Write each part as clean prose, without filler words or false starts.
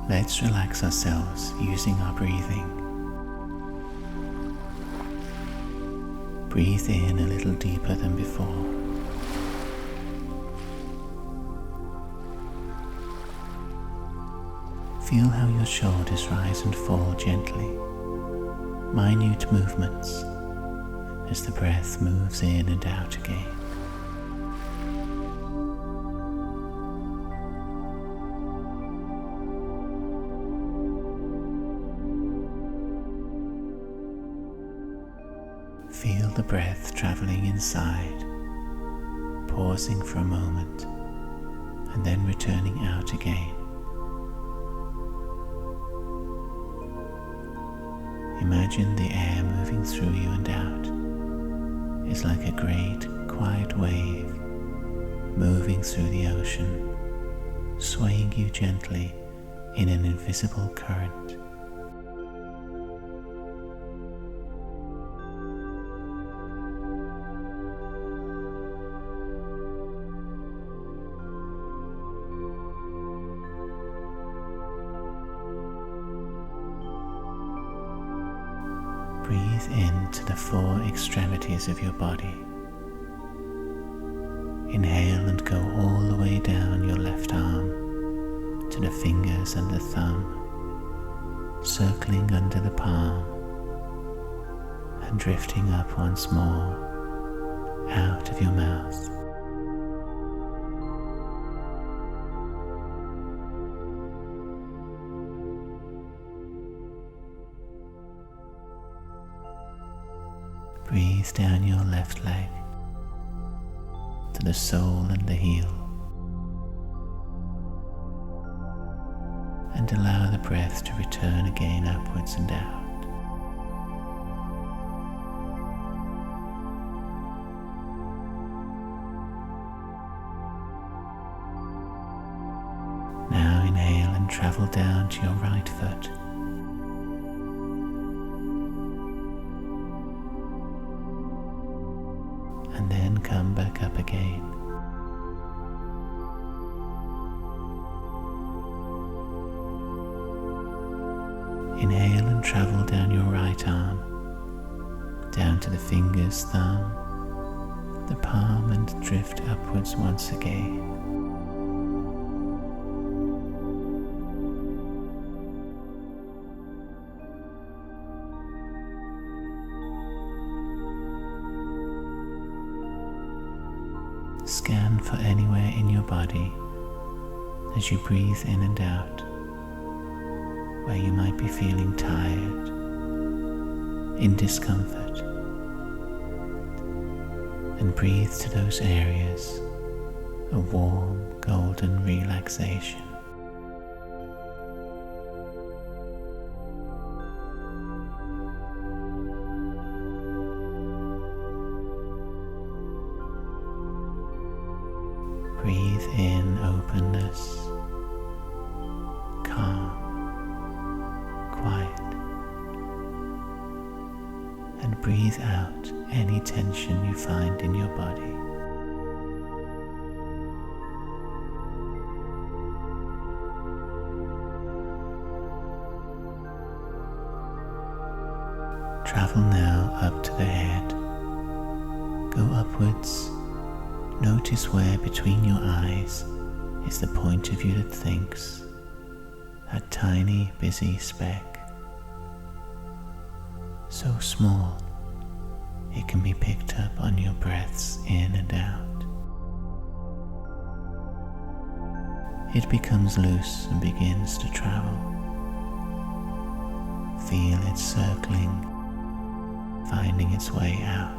Let's relax ourselves using our breathing. Breathe in a little deeper than before. Feel how your shoulders rise and fall gently, minute movements as the breath moves in and out again. Feel the breath traveling inside, pausing for a moment and then returning out again. Imagine the air moving through you and out is like a great quiet wave moving through the ocean, swaying you gently in an invisible current. Breathe into the four extremities of your body. Inhale and go all the way down your left arm to the fingers and the thumb, circling under the palm and drifting up once more out of your mouth. Breathe down your left leg to the sole and the heel, and allow the breath to return again upwards and out. Now inhale and travel down to your right foot. And then come back up again. Inhale and travel down your right arm, down to the fingers, thumb, the palm, and drift upwards once again. Scan for anywhere in your body as you breathe in and out where you might be feeling tired, in discomfort, and breathe to those areas of warm, golden relaxation. Breathe in openness, calm, quiet, and breathe out any tension you find in your body. Travel now up to the head, Go upwards. Notice where between your eyes is the point of view that thinks, that tiny busy speck. So small it can be picked up on your breaths in and out. It becomes loose and begins to travel. Feel it circling, finding its way out.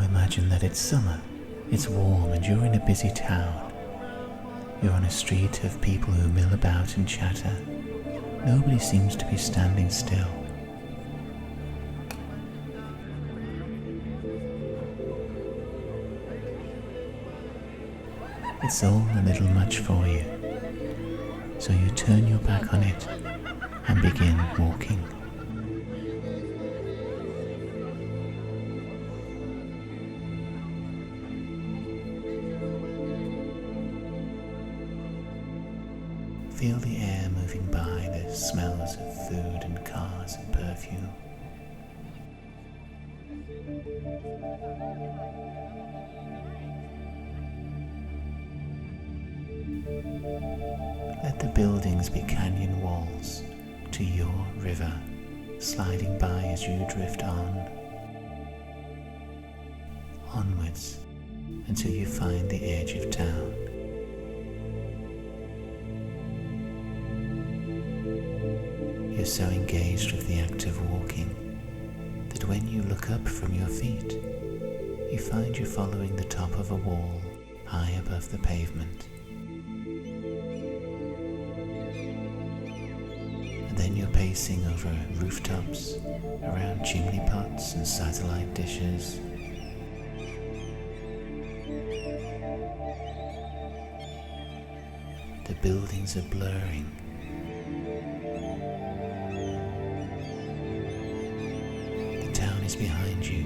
Imagine that it's summer, it's warm and you're in a busy town. You're on a street of people who mill about and chatter. Nobody seems to be standing still. It's all a little much for you, so you turn your back on it and begin walking. Feel the air moving by, the smells of food and cars and perfume. Let the buildings be canyon walls to your river, sliding by as you drift on, onwards until you find the edge of town. You're so engaged with the act of walking that when you look up from your feet, you find you're following the top of a wall high above the pavement. And then you're pacing over rooftops, around chimney pots and satellite dishes. The buildings are blurring. Is behind you.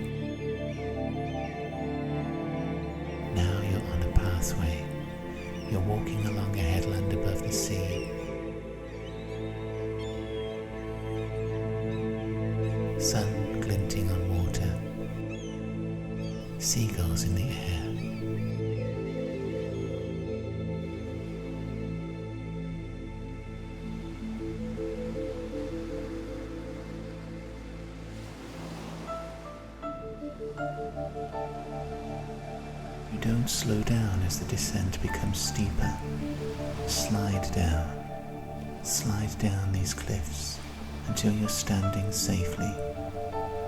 Now you're on a pathway. You're walking along a headland above the sea. Sun glinting on water. Seagulls in the air. You don't slow down as the descent becomes steeper. Slide down these cliffs until you're standing safely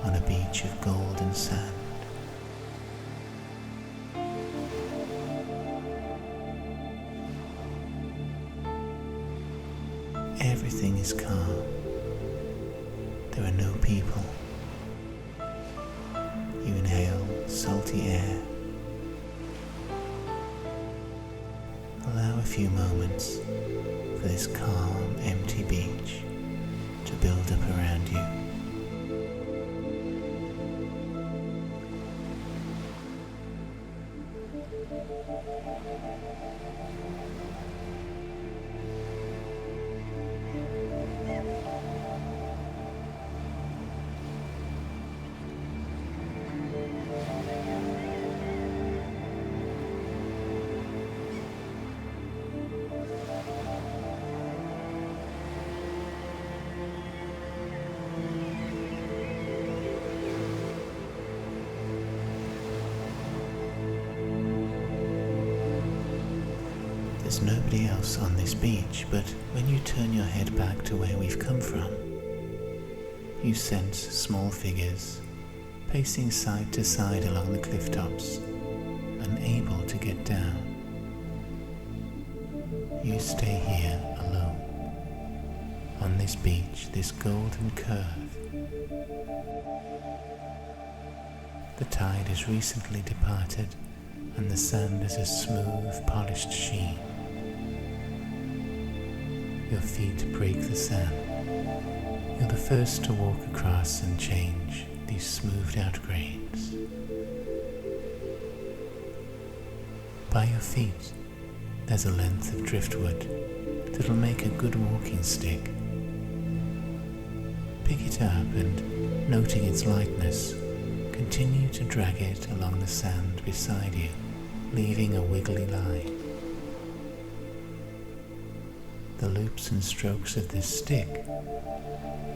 on a beach of golden sand. Everything is calm. There are no people. You inhale salty air. Allow a few moments for this calm, empty beach to build up around you. There's nobody else on this beach, but when you turn your head back to where we've come from, you sense small figures pacing side to side along the cliff tops, unable to get down. You stay here alone, on this beach, this golden curve. The tide has recently departed, and the sand is a smooth, polished sheen. Your feet break the sand. You're the first to walk across and change these smoothed out grains. By your feet, there's a length of driftwood that'll make a good walking stick. Pick it up and, noting its lightness, continue to drag it along the sand beside you, leaving a wiggly line. The loops and strokes of this stick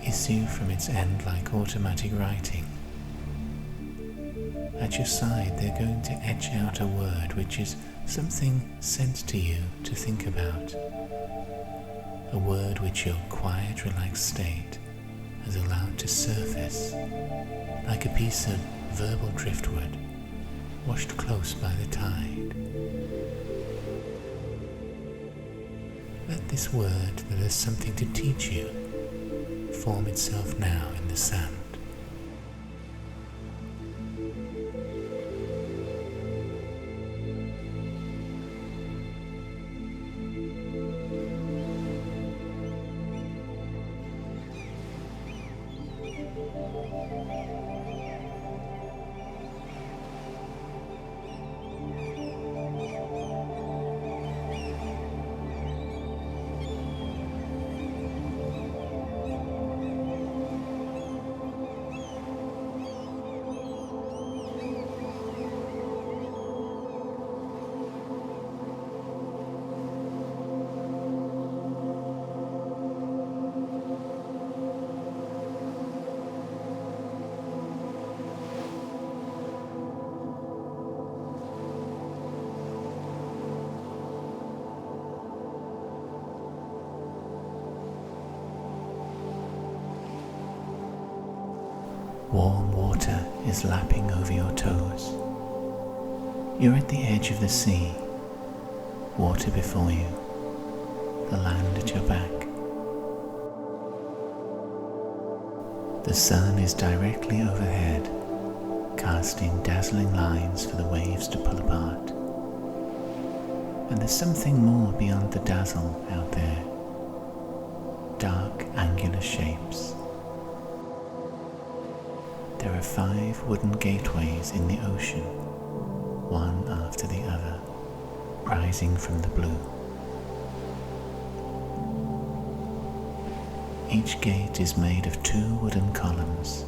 issue from its end like automatic writing. At your side, they're going to etch out a word which is something sent to you to think about. A word which your quiet, relaxed state has allowed to surface, like a piece of verbal driftwood washed close by the tide. Let this word that has something to teach you form itself now in the sand. Warm water is lapping over your toes. You're at the edge of the sea, water before you, the land at your back. The sun is directly overhead, casting dazzling lines for the waves to pull apart. And there's something more beyond the dazzle out there. Dark, angular shapes. There are 5 wooden gateways in the ocean, one after the other, rising from the blue. Each gate is made of 2 wooden columns,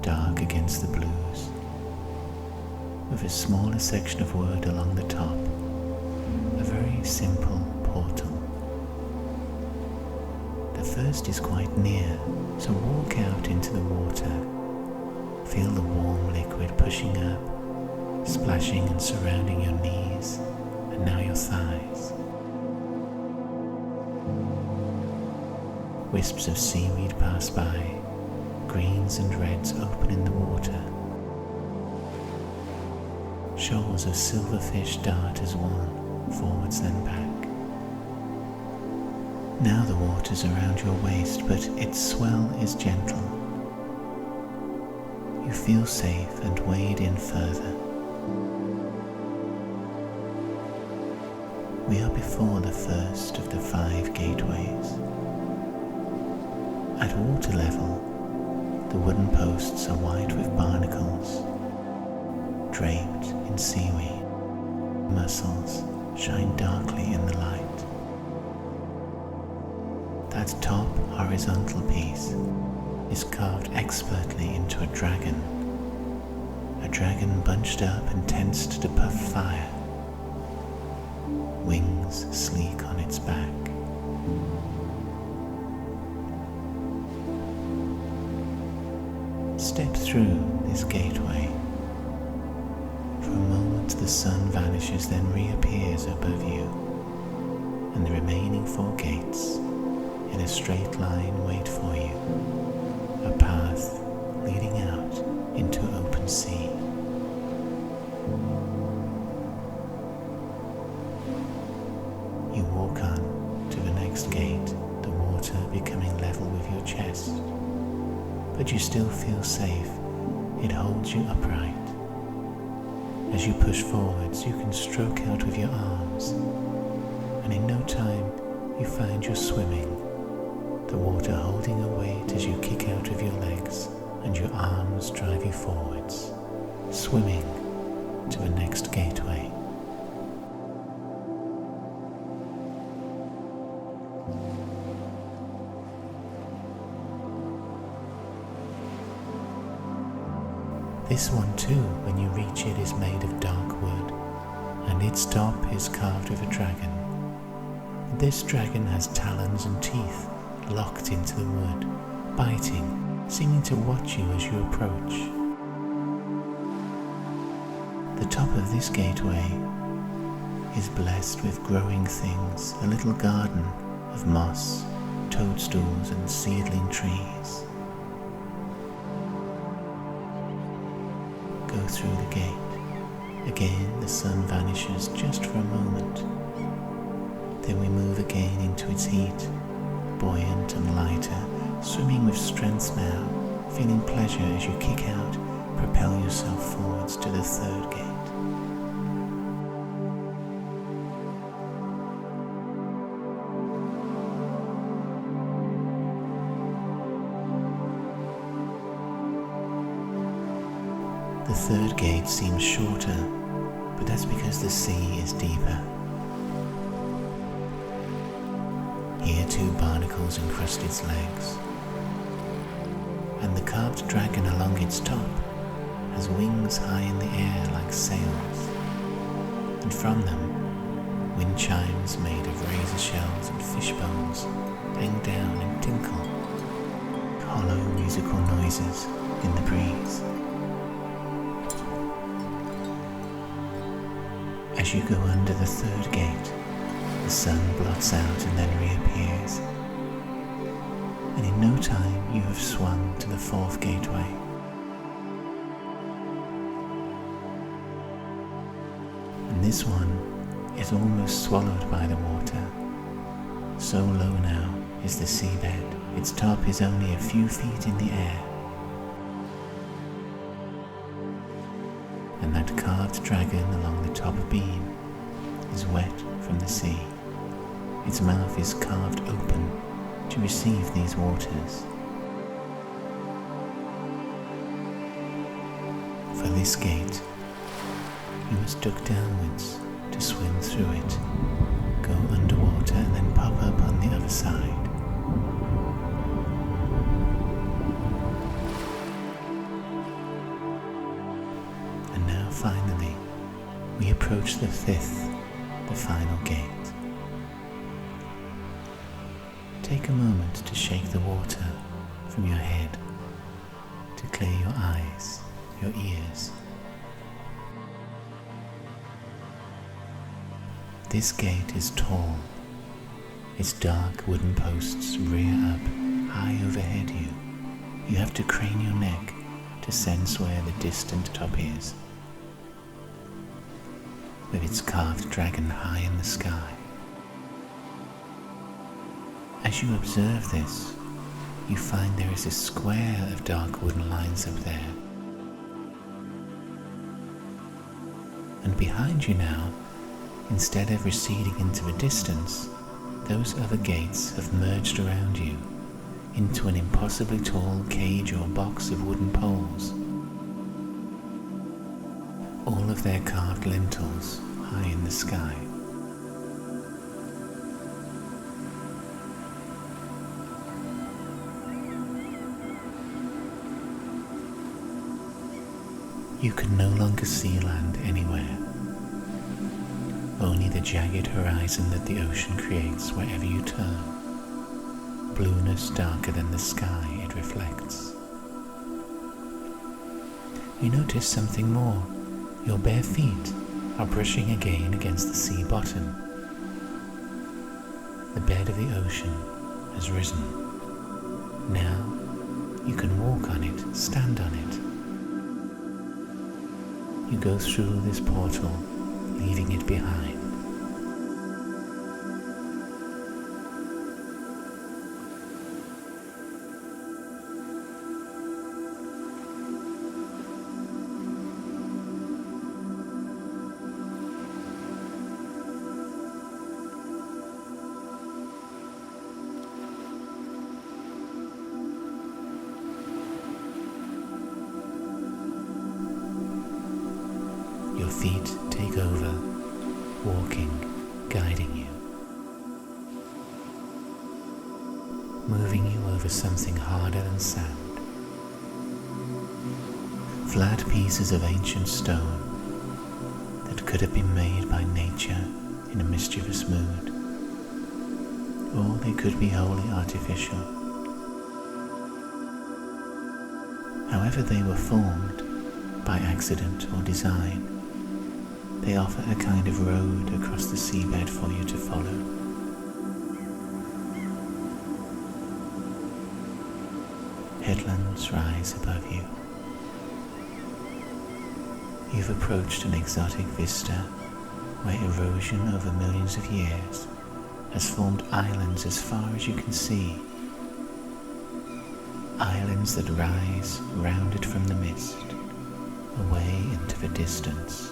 dark against the blues, with a smaller section of wood along the top, a very simple portal. The first is quite near, so walk out into the water. Feel the warm liquid pushing up, splashing and surrounding your knees, and now your thighs. Wisps of seaweed pass by, greens and reds open in the water. Shoals of silverfish dart as one, forwards then back. Now the water's around your waist, but its swell is gentle. You feel safe and wade in further. We are before the first of the 5 gateways. At water level, the wooden posts are white with barnacles, draped in seaweed. Mussels shine darkly in the light. That top horizontal piece is carved expertly into a dragon bunched up and tensed to puff fire, wings sleek on its back. Step through this gateway. For a moment the sun vanishes, then reappears above you, and the remaining 4 gates in a straight line wait for you, a path leading out into open sea. You walk on to the next gate, the water becoming level with your chest, but you still feel safe. It holds you upright. As you push forwards, you can stroke out with your arms, and in no time you find you're swimming, the water holding a weight as you kick out with your legs and your arms drive you forwards, swimming to the next gateway. This one too, when you reach it, is made of dark wood, and its top is carved with a dragon. This dragon has talons and teeth locked into the wood, biting, seeming to watch you as you approach. The top of this gateway is blessed with growing things, a little garden of moss, toadstools and seedling trees. Go through the gate. Again the sun vanishes just for a moment. Then we move again into its heat, buoyant and lighter, swimming with strength now, feeling pleasure as you kick out, propel yourself forwards to the 3rd gate. The 3rd gate seems shorter, but that's because the sea is deeper. Here 2 barnacles encrust its legs, and the carved dragon along its top has wings high in the air like sails, and from them wind chimes made of razor shells and fish bones hang down and tinkle, hollow musical noises in the breeze. As you go under the 3rd gate, the sun blots out and then reappears, and in no time you have swum to the 4th gateway. And this one is almost swallowed by the water. So low now is the seabed, its top is only a few feet in the air. And that carved dragon along the top beam is wet from the sea. Its mouth is carved open to receive these waters. For this gate, you must duck downwards to swim through it, go underwater and then pop up on the other side. And now finally, we approach the 5th, the final gate. Take a moment to shake the water from your head, to clear your eyes, your ears. This gate is tall. Its dark wooden posts rear up high overhead you. You have to crane your neck to sense where the distant top is, with its carved dragon high in the sky. As you observe this, you find there is a square of dark wooden lines up there. And behind you now, instead of receding into the distance, those other gates have merged around you into an impossibly tall cage or box of wooden poles, all of their carved lintels high in the sky. You can no longer see land anywhere, only the jagged horizon that the ocean creates wherever you turn, blueness darker than the sky it reflects. You notice something more. Your bare feet are brushing again against the sea bottom. The bed of the ocean has risen. Now you can walk on it, stand on it. You go through this portal, leaving it behind. Your feet take over, walking, guiding you, moving you over something harder than sand. Flat pieces of ancient stone that could have been made by nature in a mischievous mood, or they could be wholly artificial. However they were formed, by accident or design, they offer a kind of road across the seabed for you to follow. Headlands rise above you. You've approached an exotic vista where erosion over millions of years has formed islands as far as you can see. Islands that rise rounded from the mist, away into the distance.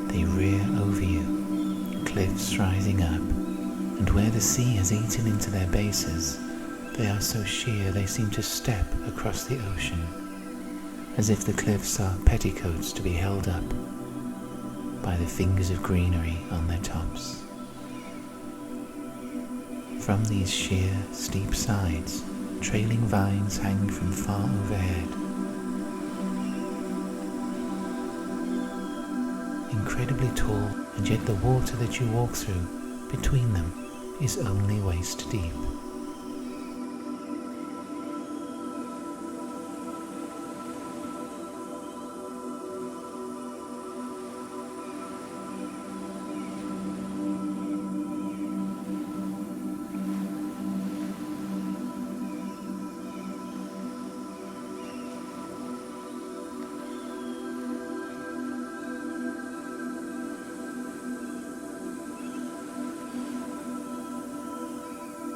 They rear over you, cliffs rising up, and where the sea has eaten into their bases, they are so sheer they seem to step across the ocean, as if the cliffs are petticoats to be held up by the fingers of greenery on their tops. From these sheer, steep sides, trailing vines hang from far overhead. Incredibly tall, and yet the water that you walk through between them is only waist deep.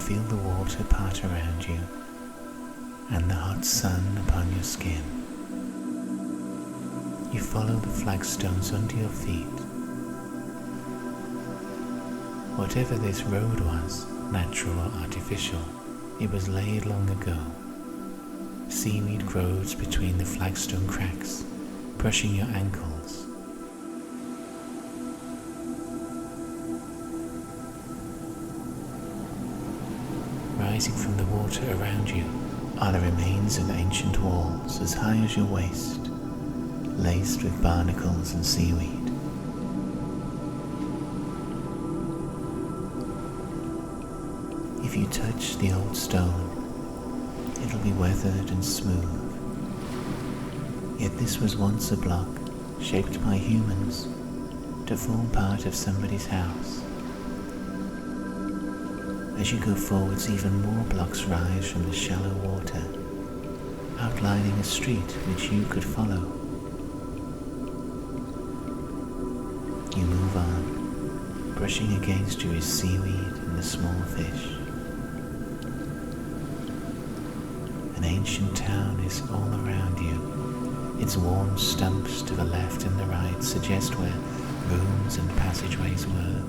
Feel the water part around you and the hot sun upon your skin. You follow the flagstones under your feet. Whatever this road was, natural or artificial, it was laid long ago. Seaweed grows between the flagstone cracks, brushing your ankles. Rising from the water around you are the remains of ancient walls as high as your waist, laced with barnacles and seaweed. If you touch the old stone, it'll be weathered and smooth. Yet this was once a block shaped by humans to form part of somebody's house. As you go forwards, even more blocks rise from the shallow water, outlining a street which you could follow. You move on. Brushing against you is seaweed and the small fish. An ancient town is all around you. Its worn stumps to the left and the right suggest where rooms and passageways were.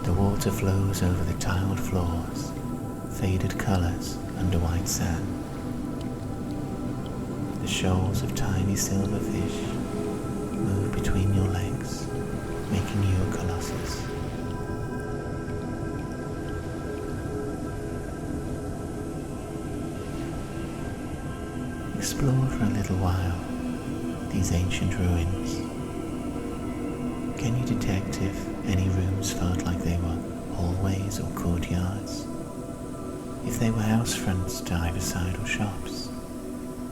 The water flows over the tiled floors, faded colours under white sand. The shoals of tiny silver fish move between your legs, making you a colossus. Explore for a little while these ancient ruins. Can you detect if any rooms felt like they were hallways or courtyards? If they were house fronts to either side or shops?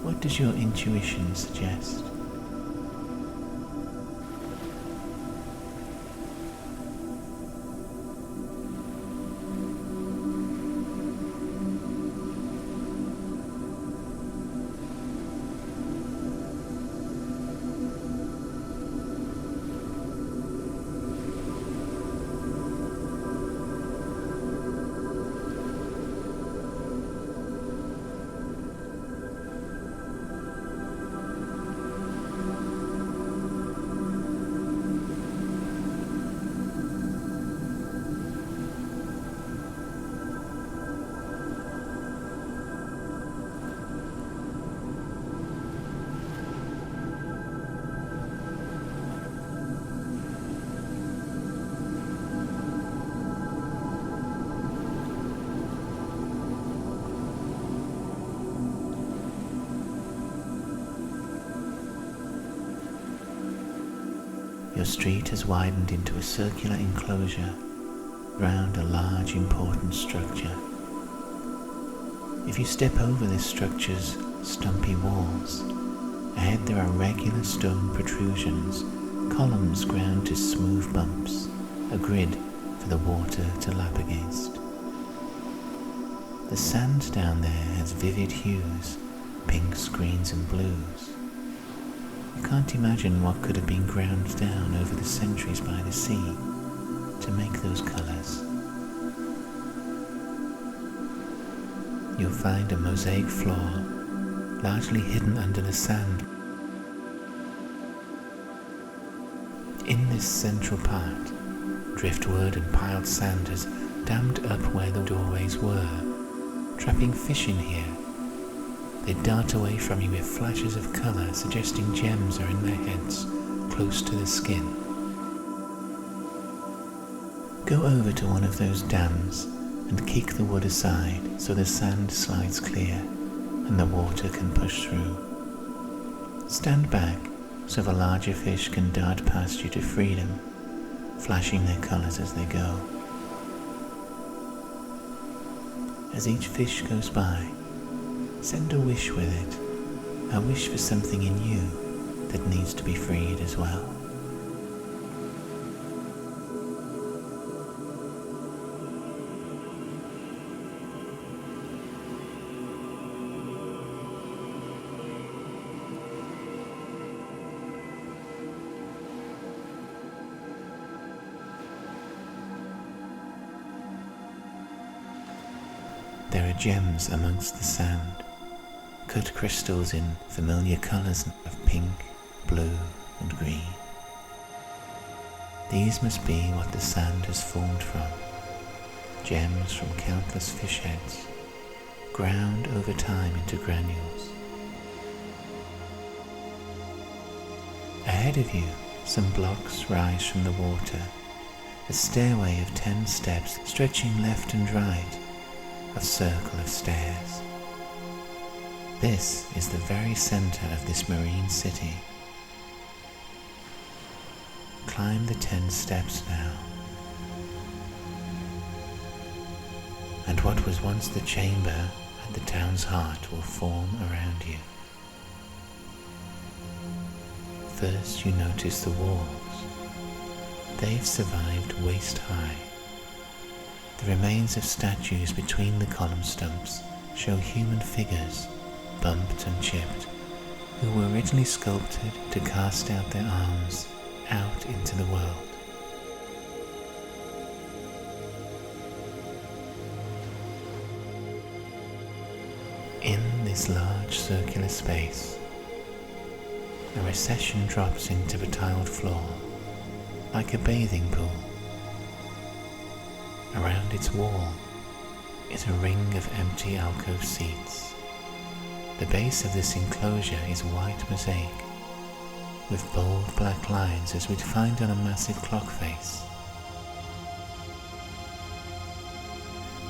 What does your intuition suggest? Your street has widened into a circular enclosure around a large important structure. If you step over this structure's stumpy walls, ahead there are regular stone protrusions, columns ground to smooth bumps, a grid for the water to lap against. The sand down there has vivid hues, pinks, greens and blues. You can't imagine what could have been ground down over the centuries by the sea to make those colours. You'll find a mosaic floor, largely hidden under the sand. In this central part, driftwood and piled sand has dammed up where the doorways were, trapping fish in here. They dart away from you with flashes of colour, suggesting gems are in their heads, close to the skin. Go over to one of those dams and kick the wood aside so the sand slides clear and the water can push through. Stand back so the larger fish can dart past you to freedom, flashing their colours as they go. As each fish goes by, send a wish with it, a wish for something in you that needs to be freed as well. There are gems amongst the sand, cut crystals in familiar colours of pink, blue and green. These must be what the sand has formed from, gems from countless fish heads, ground over time into granules. Ahead of you, some blocks rise from the water, a stairway of 10 steps stretching left and right, a circle of stairs. This is the very centre of this marine city. Climb the 10 steps now, and what was once the chamber at the town's heart will form around you. First you notice the walls. They've survived waist high. The remains of statues between the column stumps show human figures, bumped and chipped, who were originally sculpted to cast out their arms out into the world. In this large circular space, a recession drops into the tiled floor, like a bathing pool. Around its wall is a ring of empty alcove seats. The base of this enclosure is white mosaic, with bold black lines as we'd find on a massive clock face.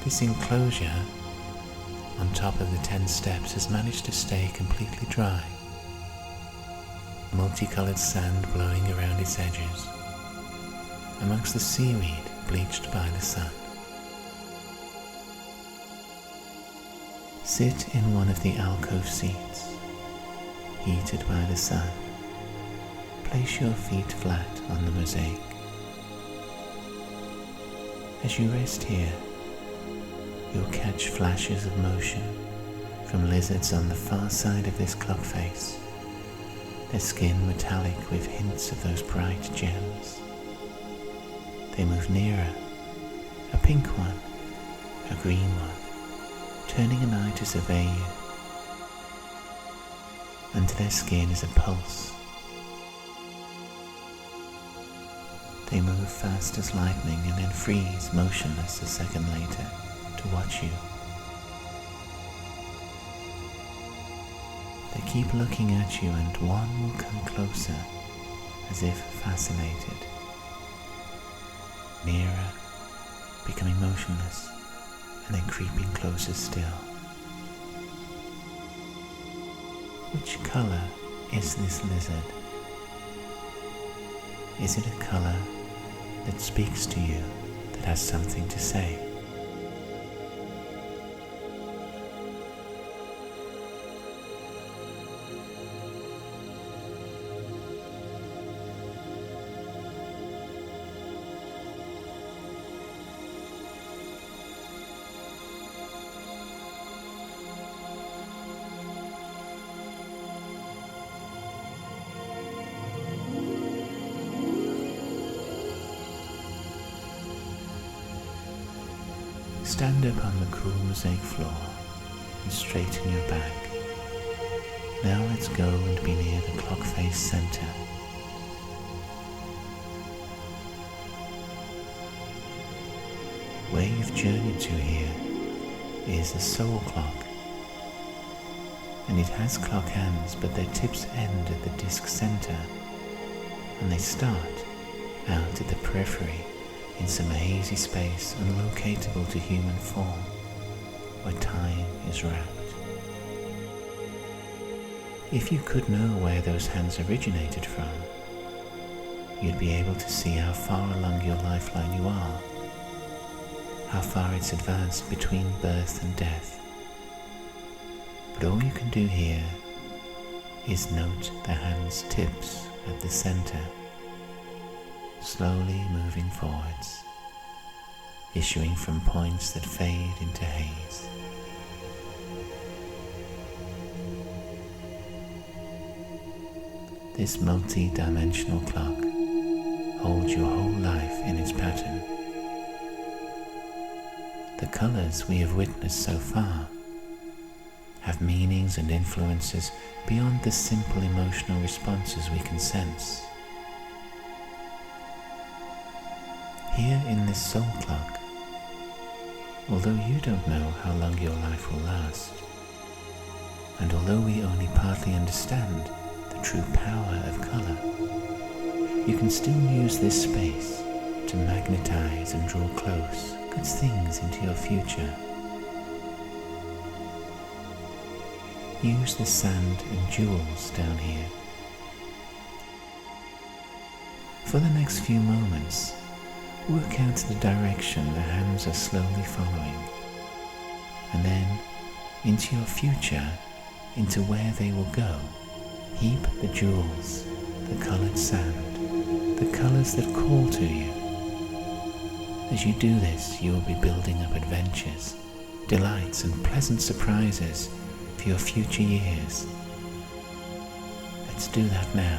This enclosure, on top of the 10 steps, has managed to stay completely dry. Multicoloured sand blowing around its edges, amongst the seaweed bleached by the sun. Sit in one of the alcove seats heated by the sun, place your feet flat on the mosaic. As you rest here, you'll catch flashes of motion from lizards on the far side of this clock face, their skin metallic with hints of those bright gems. They move nearer, a pink one, a green one, turning an eye to survey you. Under their skin is a pulse. They move fast as lightning and then freeze motionless a second later to watch you. They keep looking at you and one will come closer as if fascinated. Nearer, becoming motionless and then creeping closer still. Which color is this lizard? Is it a color that speaks to you, that has something to say? Stand up on the cool mosaic floor and straighten your back. Now let's go and be near the clock face center. Where you've journeyed to here is a soul clock, and it has clock hands, but their tips end at the disc center, and they start out at the periphery in some hazy space unlocatable to human form, where time is wrapped. If you could know where those hands originated from, you'd be able to see how far along your lifeline you are, how far it's advanced between birth and death. But all you can do here is note the hand's tips at the center, slowly moving forwards, issuing from points that fade into haze. This multi-dimensional clock holds your whole life in its pattern. The colors we have witnessed so far have meanings and influences beyond the simple emotional responses we can sense. Here in this soul clock, although you don't know how long your life will last, and although we only partly understand the true power of color, you can still use this space to magnetize and draw close good things into your future. Use the sand and jewels down here. For the next few moments, work out the direction the hands are slowly following, and then into your future, into where they will go. Heap the jewels, the colored sand, the colors that call to you. As you do this, you will be building up adventures, delights, and pleasant surprises for your future years. Let's do that now.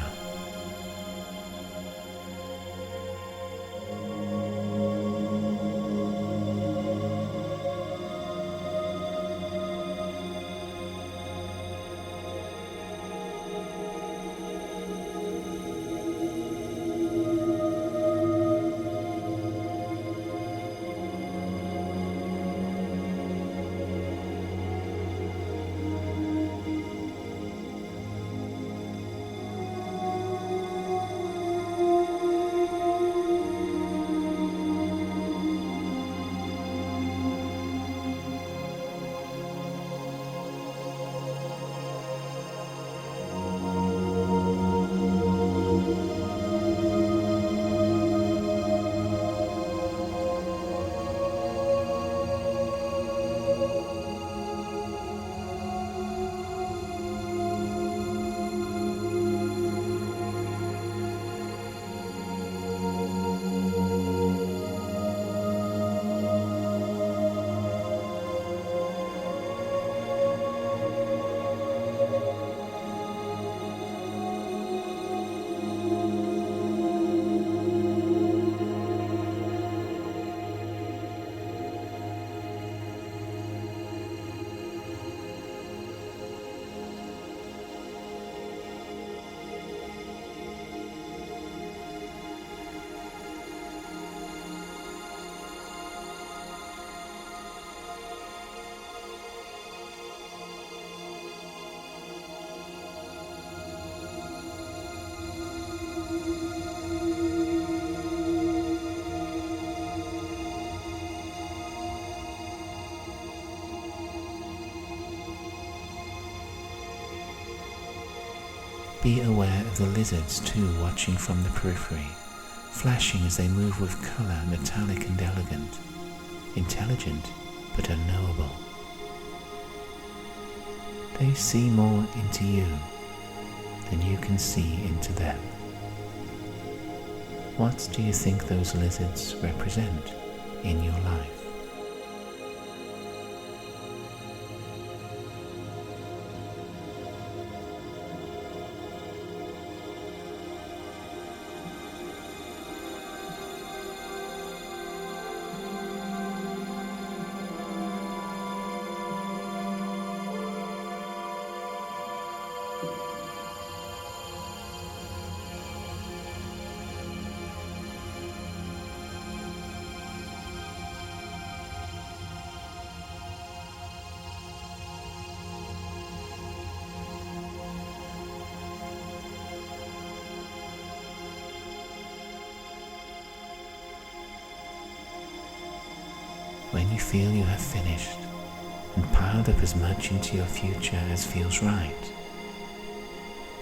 Be aware of the lizards too, watching from the periphery, flashing as they move with colour, metallic and elegant, intelligent but unknowable. They see more into you than you can see into them. What do you think those lizards represent in your life? When you feel you have finished and piled up as much into your future as feels right,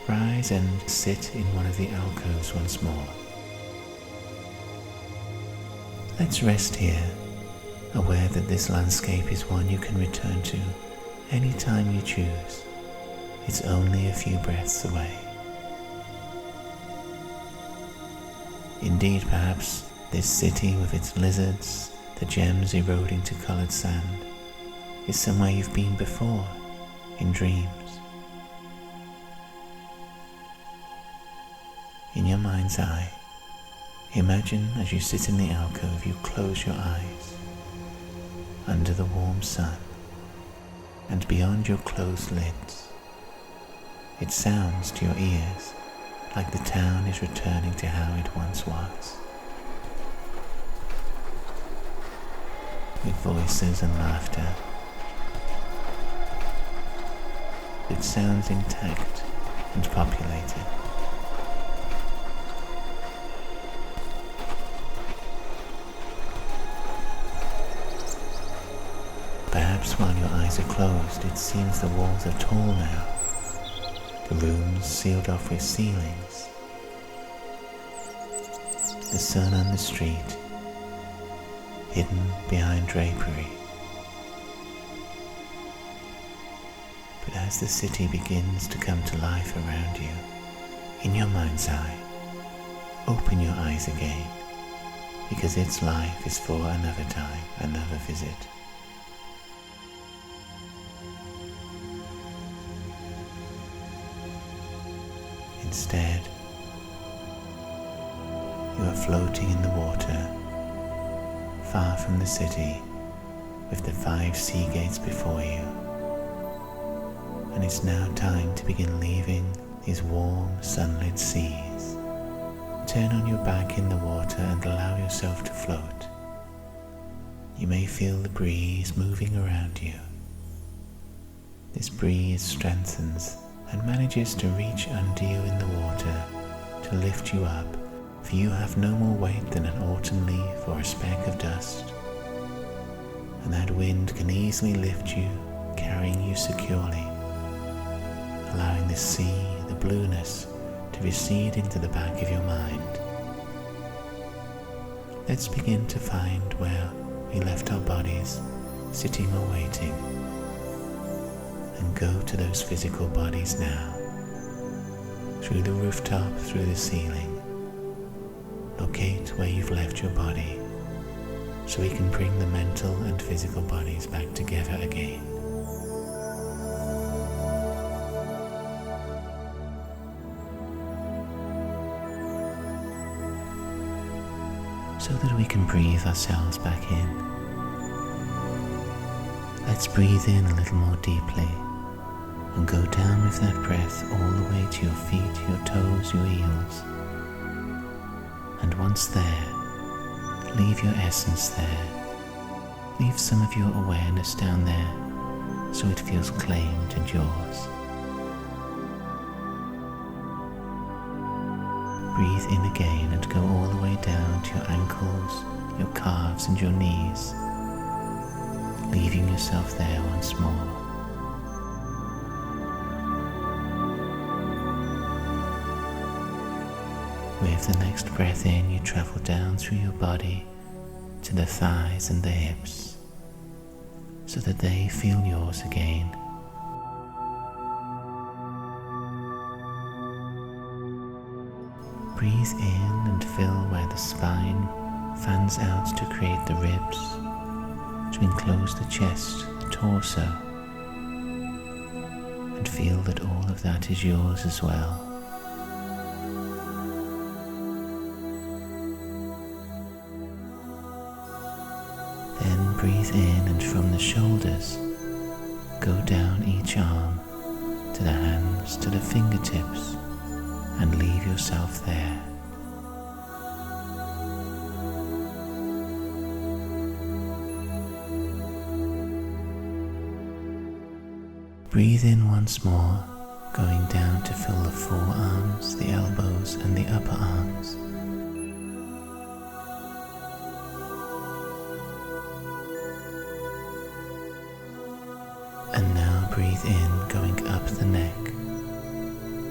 rise and sit in one of the alcoves once more. Let's rest here, aware that this landscape is one you can return to any time you choose. It's only a few breaths away. Indeed, perhaps this city with its lizards, the gems eroding to coloured sand, is somewhere you've been before, in dreams. In your mind's eye, imagine as you sit in the alcove you close your eyes, under the warm sun, and beyond your closed lids. It sounds to your ears like the town is returning to how it once was, with voices and laughter. It sounds intact and populated. Perhaps while your eyes are closed, it seems the walls are tall now, the rooms sealed off with ceilings, the sun on the street hidden behind drapery. But as the city begins to come to life around you, in your mind's eye, open your eyes again, because its life is for another time, another visit. Instead, you are floating in the water, far from the city, with the 5 sea gates before you. And it's now time to begin leaving these warm, sunlit seas. Turn on your back in the water and allow yourself to float. You may feel the breeze moving around you. This breeze strengthens and manages to reach under you in the water to lift you up, for you have no more weight than an autumn leaf or a speck of dust, and that wind can easily lift you, carrying you securely, allowing the sea, the blueness, to recede into the back of your mind. Let's begin to find where we left our bodies, sitting or waiting, and go to those physical bodies now, through the rooftop, through the ceiling. Locate where you've left your body, so we can bring the mental and physical bodies back together again. So that we can breathe ourselves back in. Let's breathe in a little more deeply and go down with that breath all the way to your feet, your toes, your heels. And once there, leave your essence there. Leave some of your awareness down there so it feels claimed and yours. Breathe in again and go all the way down to your ankles, your calves and your knees, leaving yourself there once more. With the next breath in, you travel down through your body to the thighs and the hips, so that they feel yours again. Breathe in and fill where the spine fans out to create the ribs, to enclose the chest, the torso, and feel that all of that is yours as well. Then breathe in and from the shoulders, go down each arm to the hands, to the fingertips, and leave yourself there. Breathe in once more, going down to fill the forearms, the elbows, and the upper arms. And now breathe in, going up the neck,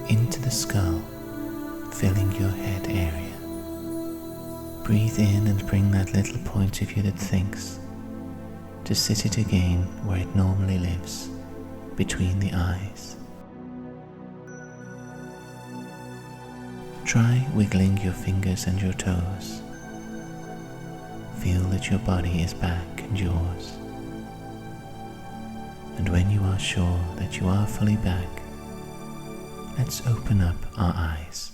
into the skull, filling your head area. Breathe in and bring that little point of you that thinks to sit it again where it normally lives, between the eyes. Try wiggling your fingers and your toes. Feel that your body is back and yours. And when you are sure that you are fully back, let's open up our eyes.